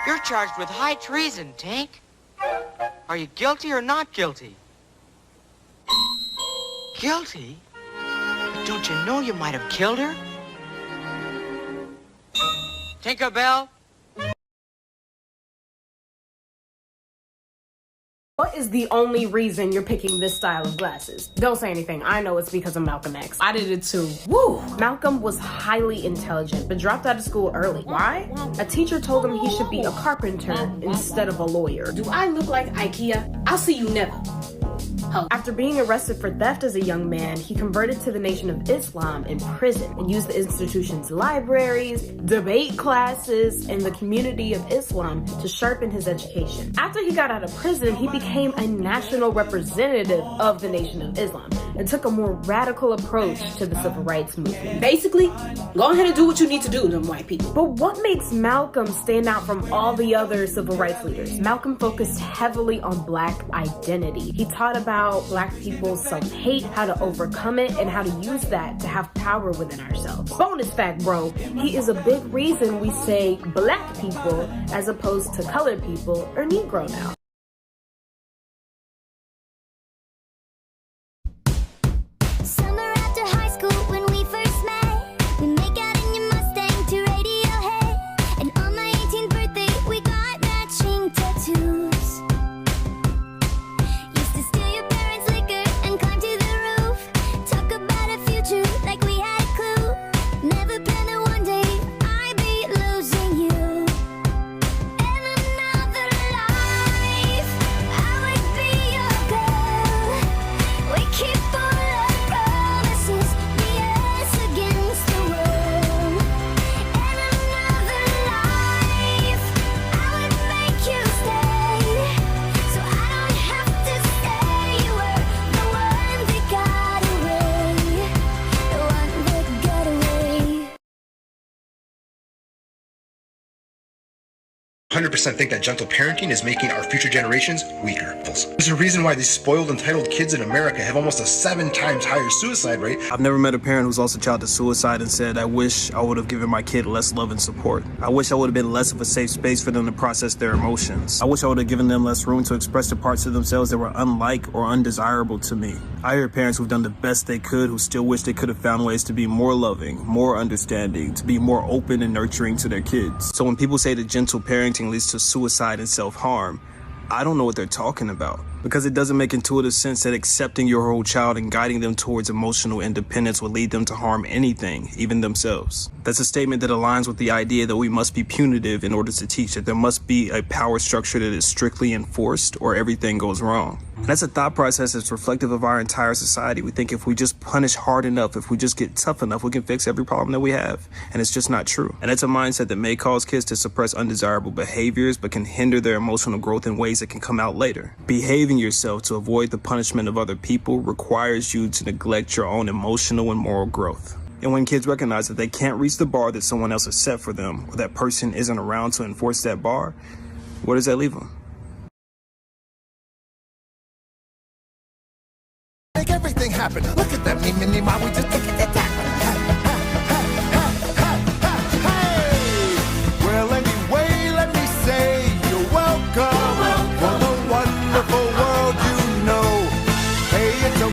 You're charged with high treason, Tank. Are you guilty or not guilty? Guilty? But don't you know you might have killed her? Tinkerbell? What is the only reason you're picking this style of glasses? Don't say anything. I know it's because of Malcolm X. I did it too. Woo! Malcolm was highly intelligent, but dropped out of school early. Why? A teacher told him he should be a carpenter instead of a lawyer. Do I look like IKEA? I'll see you never. After being arrested for theft as a young man, he converted to the Nation of Islam in prison and used the institution's libraries, debate classes, and the community of Islam to sharpen his education. After he got out of prison, he became a national representative of the Nation of Islam and took a more radical approach to the civil rights movement. Basically, go ahead and do what you need to do, them white people. But what makes Malcolm stand out from all the other civil rights leaders? Malcolm focused heavily on Black identity. He taught about Black people's self-hate, how to overcome it, and how to use that to have power within ourselves. Bonus fact, bro, he is a big reason we say Black people as opposed to colored people or Negro now. Summer after high school when we first met, we make out in your Mustang to Radiohead. And on my 18th birthday, we got matching tattoos. Used to steal your parents' liquor and climb to the roof. Talk about a future like we had a clue. Never planned that one day I'd be losing you. In another life, I would be your girl. We keep all our promises, be us against the world. In another life, I would make you stay, so I don't have to say you were the one that got away, the one that got away. 100% think that gentle parenting is making our future generations weaker. There's a reason why these spoiled, entitled kids in America have almost a 7 times higher suicide rate. I've never met a parent who's lost a child to suicide and said, I wish I would have given my kid less love and support. I wish I would have been less of a safe space for them to process their emotions. I wish I would have given them less room to express the parts of themselves that were unlike or undesirable to me. I hear parents who've done the best they could who still wish they could have found ways to be more loving, more understanding, to be more open and nurturing to their kids. So when people say that gentle parenting leads to suicide and self-harm, I don't know what they're talking about, because it doesn't make intuitive sense that accepting your whole child and guiding them towards emotional independence would lead them to harm anything, even themselves. That's a statement that aligns with the idea that we must be punitive in order to teach, that there must be a power structure that is strictly enforced or everything goes wrong. And that's a thought process that's reflective of our entire society. We think if we just punish hard enough, if we just get tough enough, we can fix every problem that we have. And it's just not true. And it's a mindset that may cause kids to suppress undesirable behaviors, but can hinder their emotional growth in ways that can come out later. Behaving yourself to avoid the punishment of other people requires you to neglect your own emotional and moral growth. And when kids recognize that they can't reach the bar that someone else has set for them, or that person isn't around to enforce that bar, where does that leave them? Make everything happen. Look at that, me, mini, my, we just took it to tackle. Hey! Well, anyway, let me say you're welcome. For the wonderful world you know. Hey, it's a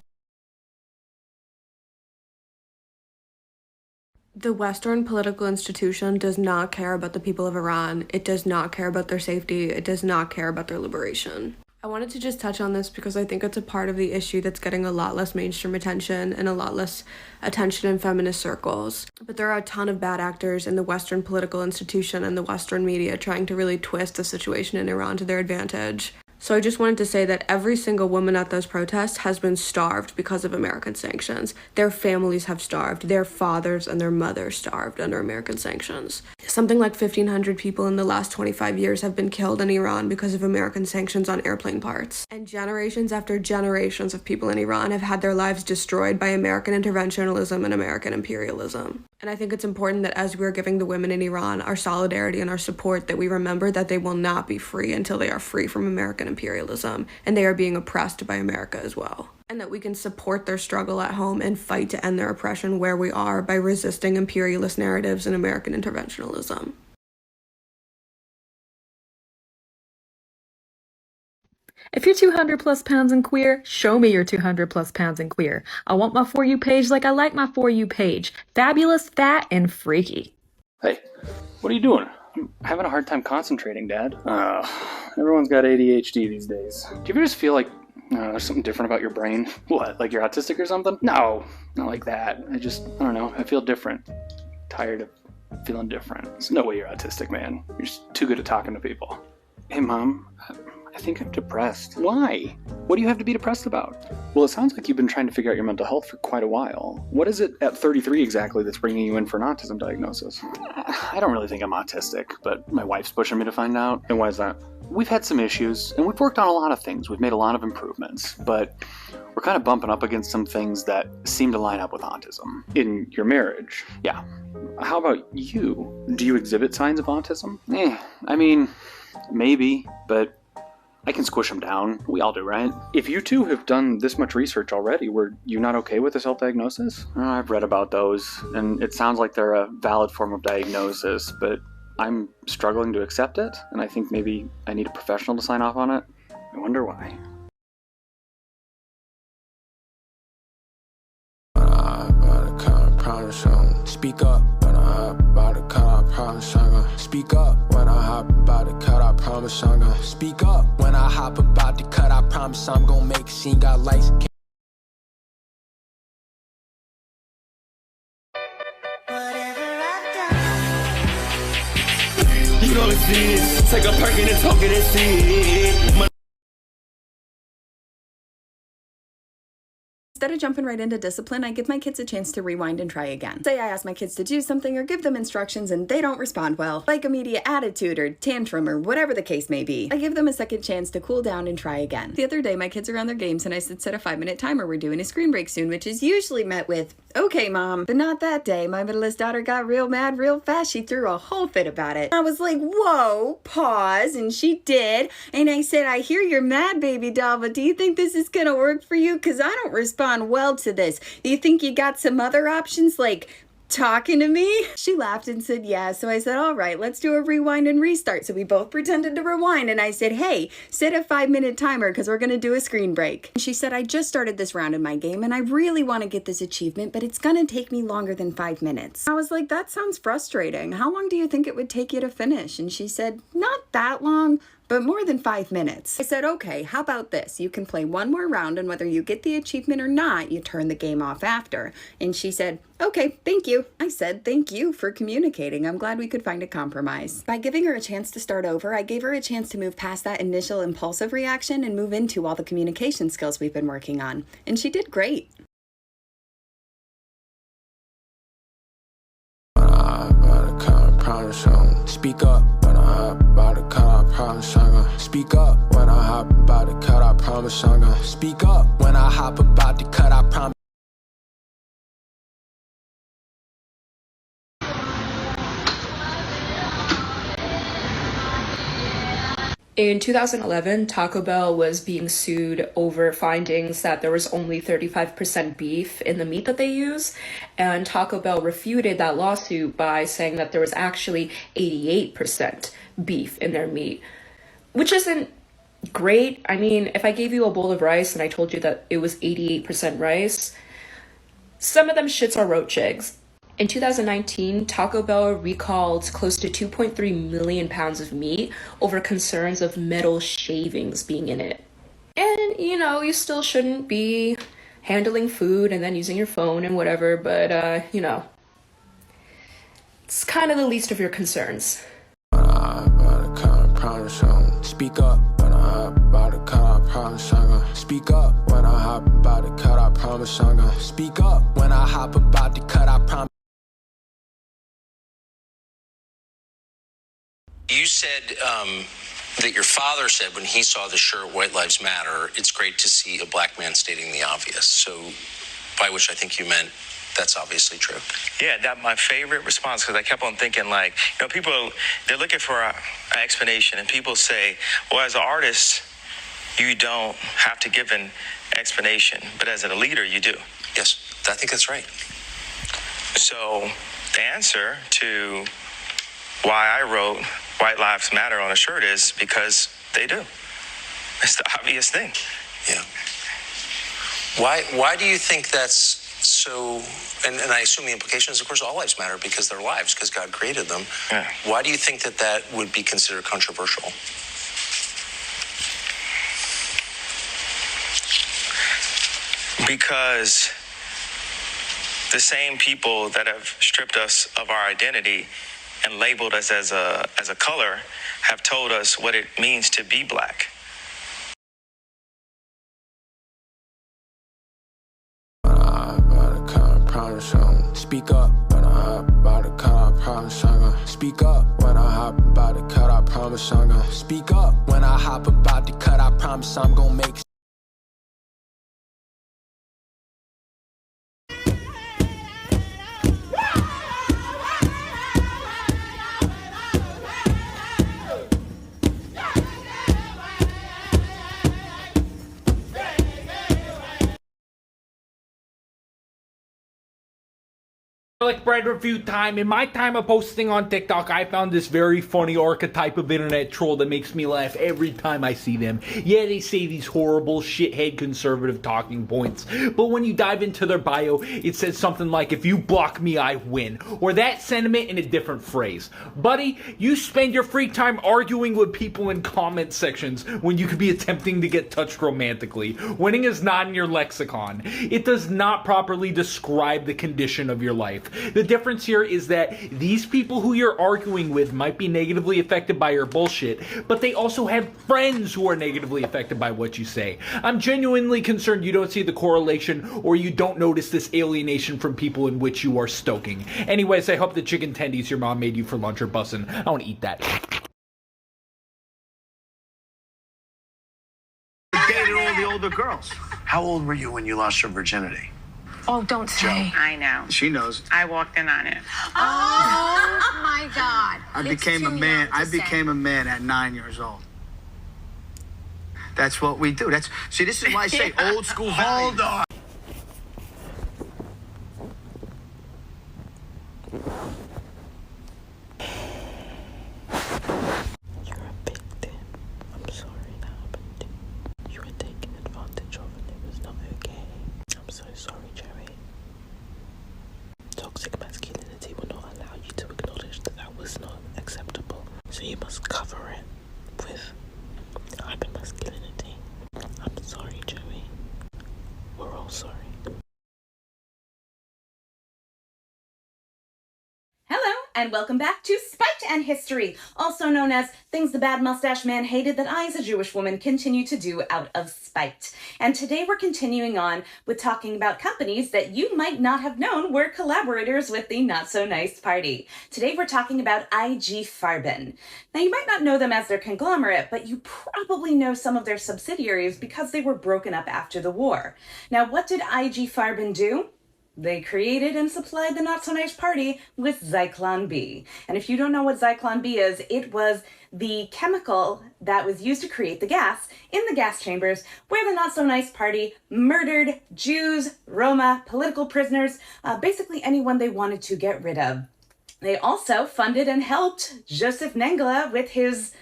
The Western political institution does not care about the people of Iran. It does not care about their safety. It does not care about their liberation. I wanted to just touch on this because I think it's a part of the issue that's getting a lot less mainstream attention and a lot less attention in feminist circles. But there are a ton of bad actors in the Western political institution and the Western media trying to really twist the situation in Iran to their advantage. So I just wanted to say that every single woman at those protests has been starved because of American sanctions. Their families have starved. Their fathers and their mothers starved under American sanctions. Something like 1,500 people in the last 25 years have been killed in Iran because of American sanctions on airplane parts. And generations after generations of people in Iran have had their lives destroyed by American interventionism and American imperialism. And I think it's important that as we're giving the women in Iran our solidarity and our support, that we remember that they will not be free until they are free from American imperialism and they are being oppressed by America as well. And that we can support their struggle at home and fight to end their oppression where we are by resisting imperialist narratives and American interventionism. If you're 200 plus pounds and queer, show me you're 200 plus pounds and queer. I want my For You page like I like my For You page. Fabulous, fat, and freaky. Hey, what are you doing? I'm having a hard time concentrating, Dad. Everyone's got ADHD these days. Do you ever just feel like there's something different about your brain? What, like you're autistic or something? No, not like that. I don't know, I feel different. Tired of feeling different. There's no way you're autistic, man. You're just too good at talking to people. Hey, Mom, I think I'm depressed. Why? What do you have to be depressed about? Well, it sounds like you've been trying to figure out your mental health for quite a while. What is it at 33 exactly that's bringing you in for an autism diagnosis? I don't really think I'm autistic, but my wife's pushing me to find out. And why is that? We've had some issues, and we've worked on a lot of things. We've made a lot of improvements, but we're kind of bumping up against some things that seem to line up with autism. In your marriage? Yeah. How about you? Do you exhibit signs of autism? I mean, maybe, but I can squish them down. We all do, right? If you two have done this much research already, were you not okay with the self-diagnosis? I've read about those, and it sounds like they're a valid form of diagnosis, but I'm struggling to accept it, and I think maybe I need a professional to sign off on it. I wonder why. Speak up when I hop about to cut, I promise I'm gonna speak up when I hop about to cut, I promise I'm gonna speak up when I hop about to cut, I promise I'm gonna make a scene, got lights. You know it's this, take a perk and it's hooking and see. Instead of jumping right into discipline, I give my kids a chance to rewind and try again. Say I ask my kids to do something or give them instructions and they don't respond well, like immediate attitude or tantrum or whatever the case may be. I give them a second chance to cool down and try again. The other day, my kids are on their games and I said, set a 5-minute timer. We're doing a screen break soon, which is usually met with, okay, Mom. But not that day. My littlest daughter got real mad real fast. She threw a whole fit about it. I was like, whoa, pause. And she did. And I said, I hear you're mad, baby doll, but do you think this is gonna work for you? Because I don't respond well to this. Do you think you got some other options like talking to me? She laughed and said yeah. So I said, all right, let's do a rewind and restart. So we both pretended to rewind and I said, hey, set a 5-minute timer because we're going to do a screen break. And she said, I just started this round in my game and I really want to get this achievement, but it's going to take me longer than 5 minutes. I was like, that sounds frustrating. How long do you think it would take you to finish? And she said, not that long, but more than 5 minutes. I said, okay, how about this? You can play one more round and whether you get the achievement or not, you turn the game off after. And she said, okay, thank you. I said, thank you for communicating. I'm glad we could find a compromise. By giving her a chance to start over, I gave her a chance to move past that initial impulsive reaction and move into all the communication skills we've been working on. And she did great. Speak up when I hop about to cut, I promise I'm gonna speak up when I hop about to cut, I promise I'm gonna speak up when I hop about to cut, I promise. In 2011, Taco Bell was being sued over findings that there was only 35% beef in the meat that they use, and Taco Bell refuted that lawsuit by saying that there was actually 88% beef in their meat, which isn't great. I mean, if I gave you a bowl of rice and I told you that it was 88% rice, some of them shits are roach eggs. In 2019, Taco Bell recalled close to 2.3 million pounds of meat over concerns of metal shavings being in it. And, you know, you still shouldn't be handling food and then using your phone and whatever, but, you know, it's kind of the least of your concerns. Speak up when I hop about to cut, I promise I'm gonna speak up when I hop about to cut, I promise I'm gonna speak up when I hop about to cut, I promise. You said that your father said when he saw the shirt White Lives Matter, it's great to see a black man stating the obvious. So by which I think you meant that's obviously true. Yeah, that my favorite response, because I kept on thinking, like, you know, people, they're looking for an explanation, and people say, well, as an artist, you don't have to give an explanation, but as a leader, you do. Yes, I think that's right. So the answer to why I wrote White Lives Matter on a shirt is because they do. It's the obvious thing. Yeah. Why do you think that's so? And I assume the implication is, of course, all lives matter because they're lives, because God created them. Yeah. Why do you think that would be considered controversial? Because the same people that have stripped us of our identity and labeled us as a color have told us what it means to be black. Speak up when I hop about to cut, I promise I'm gonna speak up when I hop about to cut, I promise I'm gonna speak up when I hop about to cut, I promise I'm gonna make Like bread review time. In my time of posting on TikTok, I found this very funny archetype of internet troll that makes me laugh every time I see them. Yeah, they say these horrible shithead conservative talking points, but when you dive into their bio, it says something like, if you block me, I win. Or that sentiment in a different phrase. Buddy, you spend your free time arguing with people in comment sections when you could be attempting to get touched romantically. Winning is not in your lexicon. It does not properly describe the condition of your life. The difference here is that these people who you're arguing with might be negatively affected by your bullshit, but they also have friends who are negatively affected by what you say. I'm genuinely concerned you don't see the correlation, or you don't notice this alienation from people in which you are stoking. Anyways, I hope the chicken tendies your mom made you for lunch are bussin'. I want to eat that. Dated all the older girls. How old were you when you lost your virginity? Oh, don't say. I know. She knows. I walked in on it. Oh my God. I became a man. I became a man at 9 years old. That's what we do. See, this is why I say old school values. Hold on. Toxic masculinity will not allow you to acknowledge that that was not acceptable. So you must cover it with hypermasculinity. I'm sorry, Joey. We're all sorry. Hello, and welcome back to Spite and History, also known as Things the Bad Mustache Man Hated That I, as a Jewish woman, continue to do out of spite. And today we're continuing on with talking about companies that you might not have known were collaborators with the Not-So-Nice Party. Today we're talking about IG Farben. Now, you might not know them as their conglomerate, but you probably know some of their subsidiaries because they were broken up after the war. Now, what did IG Farben do? They created and supplied the Not-So-Nice Party with Zyklon B. And if you don't know what Zyklon B is, it was the chemical that was used to create the gas in the gas chambers where the Not-So-Nice Party murdered Jews, Roma, political prisoners, basically anyone they wanted to get rid of. They also funded and helped Joseph Mengele with his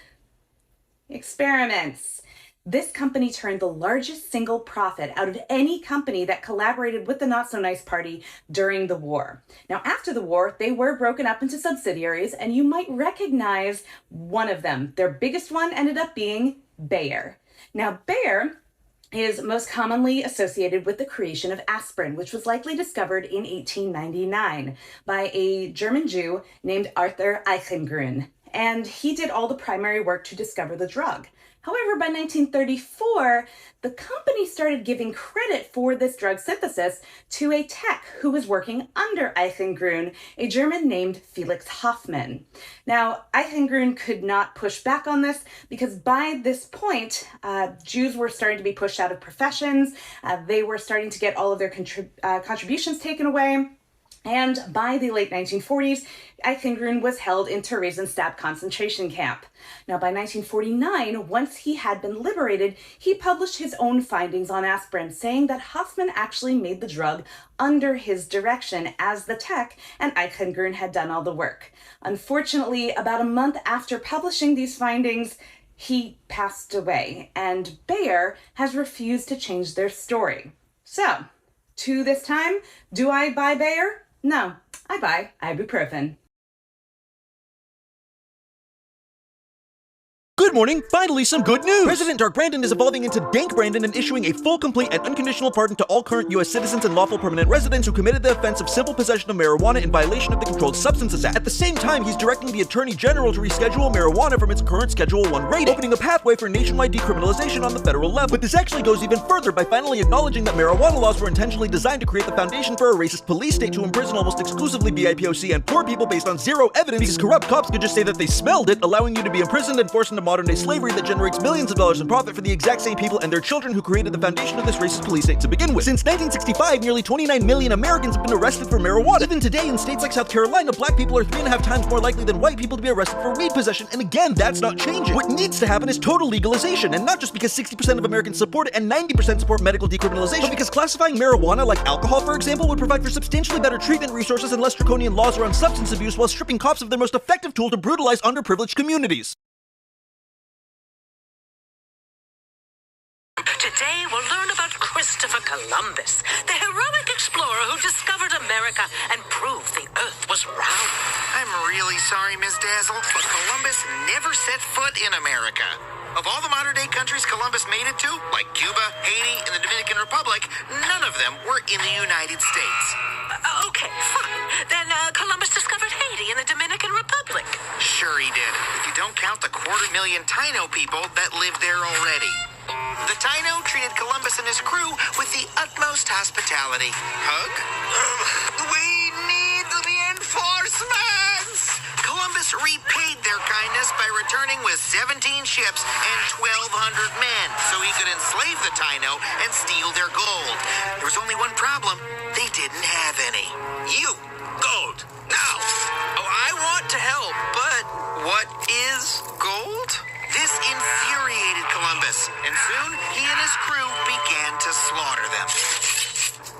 experiments. This company turned the largest single profit out of any company that collaborated with the Not-So-Nice Party during the war. Now, after the war, they were broken up into subsidiaries, and you might recognize one of them. Their biggest one ended up being Bayer. Now, Bayer is most commonly associated with the creation of aspirin, which was likely discovered in 1899 by a German Jew named Arthur Eichengrün. And he did all the primary work to discover the drug. However, by 1934, the company started giving credit for this drug synthesis to a tech who was working under Eichengrün, a German named Felix Hoffmann. Now, Eichengrün could not push back on this because by this point, Jews were starting to be pushed out of professions. They were starting to get all of their contributions taken away. And by the late 1940s, Eichengrün was held in Theresienstadt concentration camp. Now, by 1949, once he had been liberated, he published his own findings on aspirin, saying that Hoffmann actually made the drug under his direction as the tech, and Eichengrün had done all the work. Unfortunately, about a month after publishing these findings, he passed away, and Bayer has refused to change their story. So, to this time, do I buy Bayer? No, I buy ibuprofen. Good morning! Finally, some good news! President Dark Brandon is evolving into Dank Brandon and issuing a full, complete, and unconditional pardon to all current U.S. citizens and lawful permanent residents who committed the offense of simple possession of marijuana in violation of the Controlled Substances Act. At the same time, he's directing the Attorney General to reschedule marijuana from its current Schedule 1 rating, opening a pathway for nationwide decriminalization on the federal level. But this actually goes even further by finally acknowledging that marijuana laws were intentionally designed to create the foundation for a racist police state to imprison almost exclusively BIPOC and poor people based on zero evidence, because corrupt cops could just say that they smelled it, allowing you to be imprisoned and forced into modern-day slavery that generates millions of dollars in profit for the exact same people and their children who created the foundation of this racist police state to begin with. Since 1965, nearly 29 million Americans have been arrested for marijuana. Even today, in states like South Carolina, black people are 3.5 times more likely than white people to be arrested for weed possession, and again, that's not changing. What needs to happen is total legalization, and not just because 60% of Americans support it and 90% support medical decriminalization, but because classifying marijuana like alcohol, for example, would provide for substantially better treatment resources and less draconian laws around substance abuse while stripping cops of their most effective tool to brutalize underprivileged communities. Today we'll learn about Christopher Columbus, the heroic explorer who discovered America and proved the Earth was round. I'm really sorry, Miss Dazzle, but Columbus never set foot in America. Of all the modern-day countries Columbus made it to, like Cuba, Haiti, and the Dominican Republic, none of them were in the United States. Okay, fine. Then Columbus discovered Haiti and the Dominican Republic. Sure he did, if you don't count the 250,000 Taino people that live there already. The Taino treated Columbus and his crew with the utmost hospitality. Hug? We need reinforcements! Columbus repaid their kindness by returning with 17 ships and 1,200 men so he could enslave the Taino and steal their gold. There was only one problem. They didn't have any. You! Gold! Now! Oh, I want to help, but what is gold? This infuriated Columbus, and soon he and his crew began to slaughter them.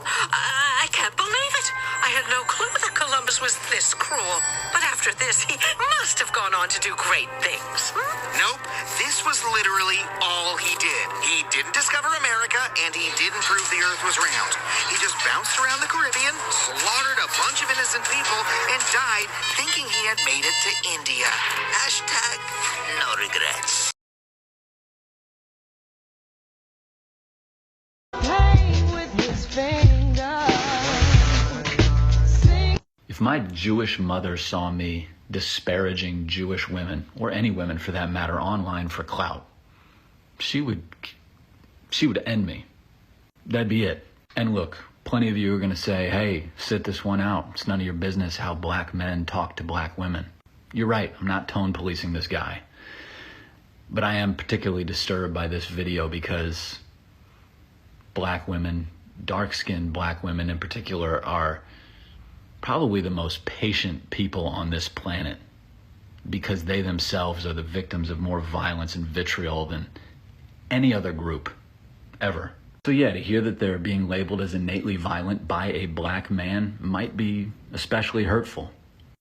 I can't believe it. I had no clue that Columbus was this cruel. But after this, he must have gone on to do great things. Nope, this was literally all he did. He didn't discover America, and he didn't prove the Earth was round. He just bounced around the Caribbean, slaughtered a bunch of innocent people, and died thinking he had made it to India. Hashtag no regrets. If my Jewish mother saw me disparaging Jewish women, or any women for that matter, online for clout, she would end me. That'd be it. And look, plenty of you are gonna say, hey, sit this one out. It's none of your business how black men talk to black women. You're right, I'm not tone policing this guy. But I am particularly disturbed by this video because black women, dark-skinned black women in particular, are probably the most patient people on this planet because they themselves are the victims of more violence and vitriol than any other group ever. So yeah, to hear that they're being labeled as innately violent by a black man might be especially hurtful.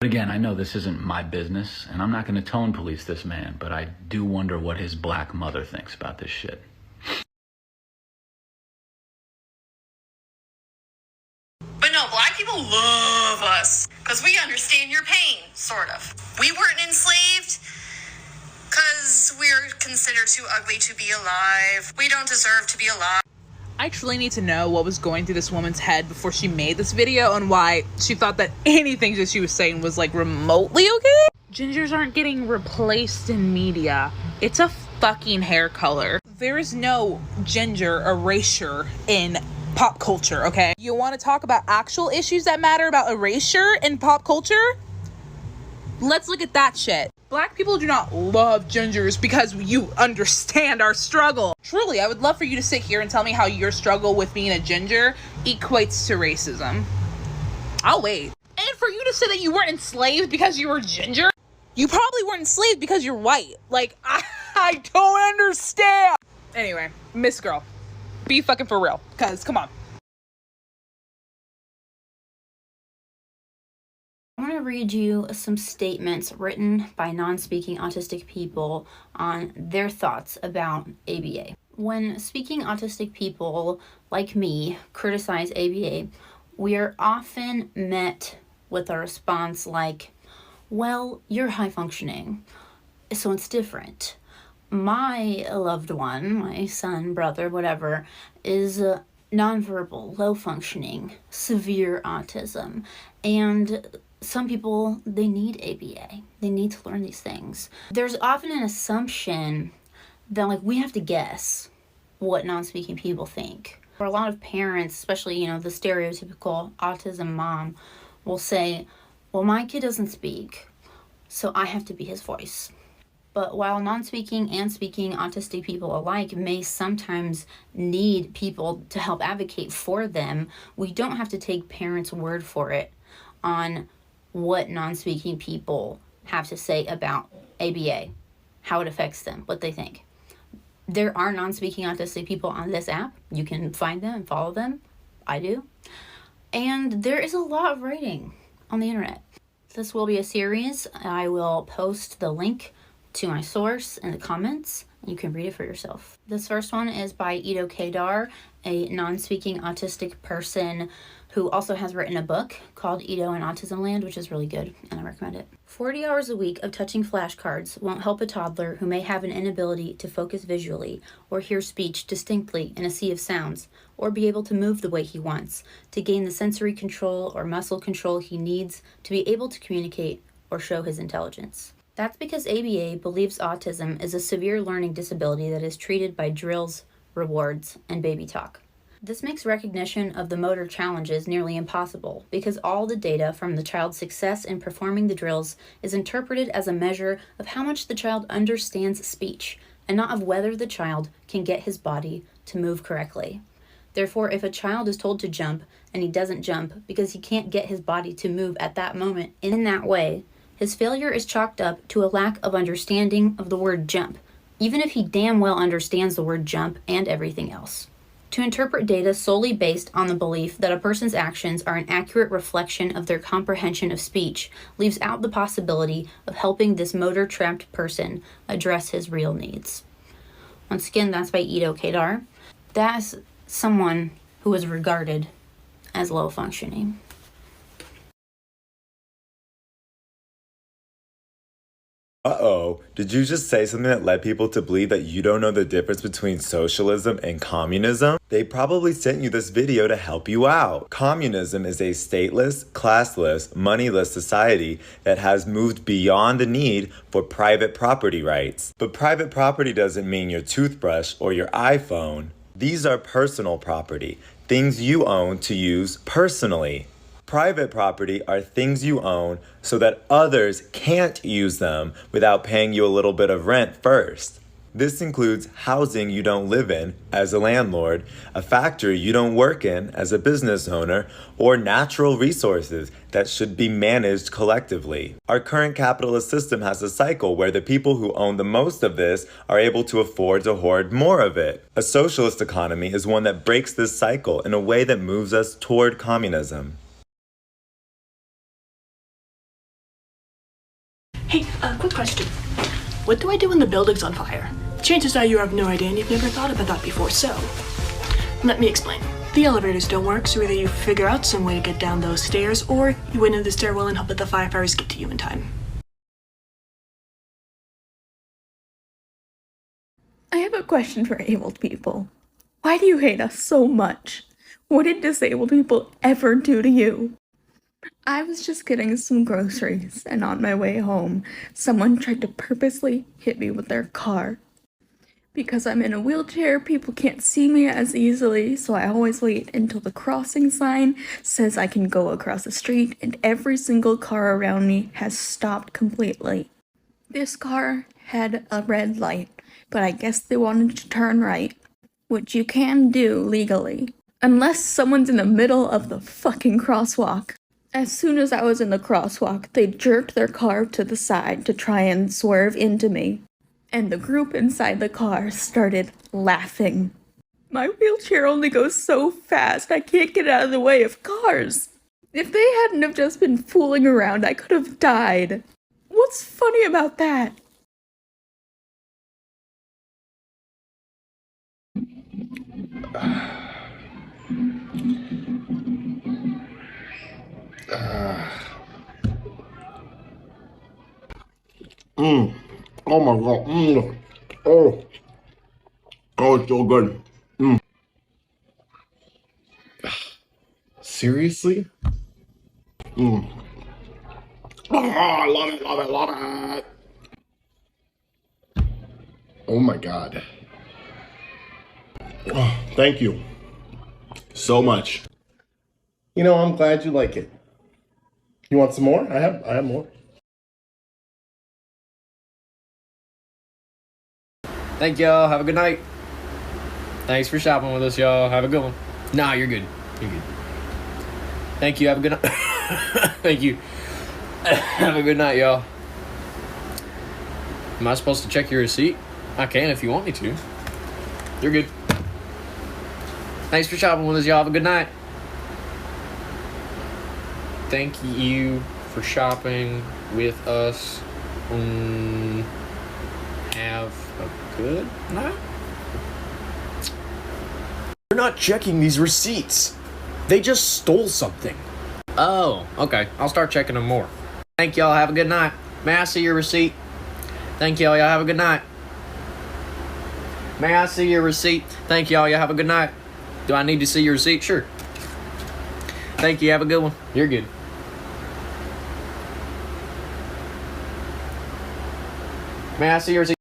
But again, I know this isn't my business, and I'm not going to tone police this man, but I do wonder what his black mother thinks about this shit. But no, black people love us because we understand your pain, sort of. We weren't enslaved because we're considered too ugly to be alive. We don't deserve to be alive. I truly need to know what was going through this woman's head before she made this video and why she thought that anything that she was saying was like remotely okay. Gingers aren't getting replaced in media. It's a fucking hair color. There is no ginger erasure in pop culture, okay? You want to talk about actual issues that matter about erasure in pop culture? Let's look at that shit. Black people do not love gingers because you understand our struggle. Truly, I would love for you to sit here and tell me how your struggle with being a ginger equates to racism. I'll wait. And for you to say that you weren't enslaved because you were ginger? You probably weren't enslaved because you're white. Like, I don't understand. Anyway, Miss Girl, be fucking for real. Cause, come on. I want to read you some statements written by non-speaking autistic people on their thoughts about ABA. When speaking autistic people like me criticize ABA, we are often met with a response like, well, you're high functioning, so it's different. My loved one, my son, brother, whatever, is nonverbal, low functioning, severe autism, and some people, they need ABA. They need to learn these things. There's often an assumption that we have to guess what non-speaking people think. For a lot of parents, especially, the stereotypical autism mom will say, well, my kid doesn't speak, so I have to be his voice. But while non-speaking and speaking autistic people alike may sometimes need people to help advocate for them, we don't have to take parents' word for it on what non-speaking people have to say about ABA, how it affects them, what they think. There are non-speaking autistic people on this app. You can find them and follow them. I do. And there is a lot of writing on the internet. This will be a series. I will post the link to my source in the comments. You can read it for yourself. This first one is by Ido Kedar, a non-speaking autistic person who also has written a book called Ido in Autism Land, which is really good, and I recommend it. 40 hours a week of touching flashcards won't help a toddler who may have an inability to focus visually or hear speech distinctly in a sea of sounds, or be able to move the way he wants, to gain the sensory control or muscle control he needs to be able to communicate or show his intelligence. That's because ABA believes autism is a severe learning disability that is treated by drills, rewards, and baby talk. This makes recognition of the motor challenges nearly impossible because all the data from the child's success in performing the drills is interpreted as a measure of how much the child understands speech and not of whether the child can get his body to move correctly. Therefore, if a child is told to jump and he doesn't jump because he can't get his body to move at that moment in that way, his failure is chalked up to a lack of understanding of the word jump, even if he damn well understands the word jump and everything else. To interpret data solely based on the belief that a person's actions are an accurate reflection of their comprehension of speech leaves out the possibility of helping this motor-trapped person address his real needs. Once again, that's by Ido Kedar. That's someone who is regarded as low functioning. Uh-oh, did you just say something that led people to believe that you don't know the difference between socialism and communism? They probably sent you this video to help you out. Communism is a stateless, classless, moneyless society that has moved beyond the need for private property rights. But private property doesn't mean your toothbrush or your iPhone. These are personal property, things you own to use personally. Private property are things you own so that others can't use them without paying you a little bit of rent first. This includes housing you don't live in as a landlord, a factory you don't work in as a business owner, or natural resources that should be managed collectively. Our current capitalist system has a cycle where the people who own the most of this are able to afford to hoard more of it. A socialist economy is one that breaks this cycle in a way that moves us toward communism. Hey, quick question. What do I do when the building's on fire? Chances are you have no idea and you've never thought about that before, so let me explain. The elevators don't work, so either you figure out some way to get down those stairs or you went into the stairwell and hope that the firefighters get to you in time. I have a question for abled people. Why do you hate us so much? What did disabled people ever do to you? I was just getting some groceries, and on my way home, someone tried to purposely hit me with their car. Because I'm in a wheelchair, people can't see me as easily, so I always wait until the crossing sign says I can go across the street, and every single car around me has stopped completely. This car had a red light, but I guess they wanted to turn right, which you can do legally, unless someone's in the middle of the fucking crosswalk. As soon as I was in the crosswalk, they jerked their car to the side to try and swerve into me, and the group inside the car started laughing. My wheelchair only goes so fast, I can't get out of the way of cars. If they hadn't have just been fooling around, I could have died. What's funny about that? Oh my god. Oh, it's so good. Seriously? Oh, I love it, love it, love it. Oh my god. Oh, thank you so much. You know, I'm glad you like it. You want some more? I have more. Thank y'all. Have a good night. Thanks for shopping with us, y'all. Have a good one. Nah, you're good. You're good. Thank you. Have a good night. Thank you. Have a good night, y'all. Am I supposed to check your receipt? I can if you want me to. You're good. Thanks for shopping with us, y'all. Have a good night. Thank you for shopping with us. Have a good night. You're not checking these receipts. They just stole something. Oh, okay. I'll start checking them more. Thank y'all. Have a good night. May I see your receipt? Thank y'all. Y'all have a good night. May I see your receipt? Thank y'all. Y'all have a good night. Do I need to see your receipt? Sure. Thank you. Have a good one. You're good. May I see your receipt?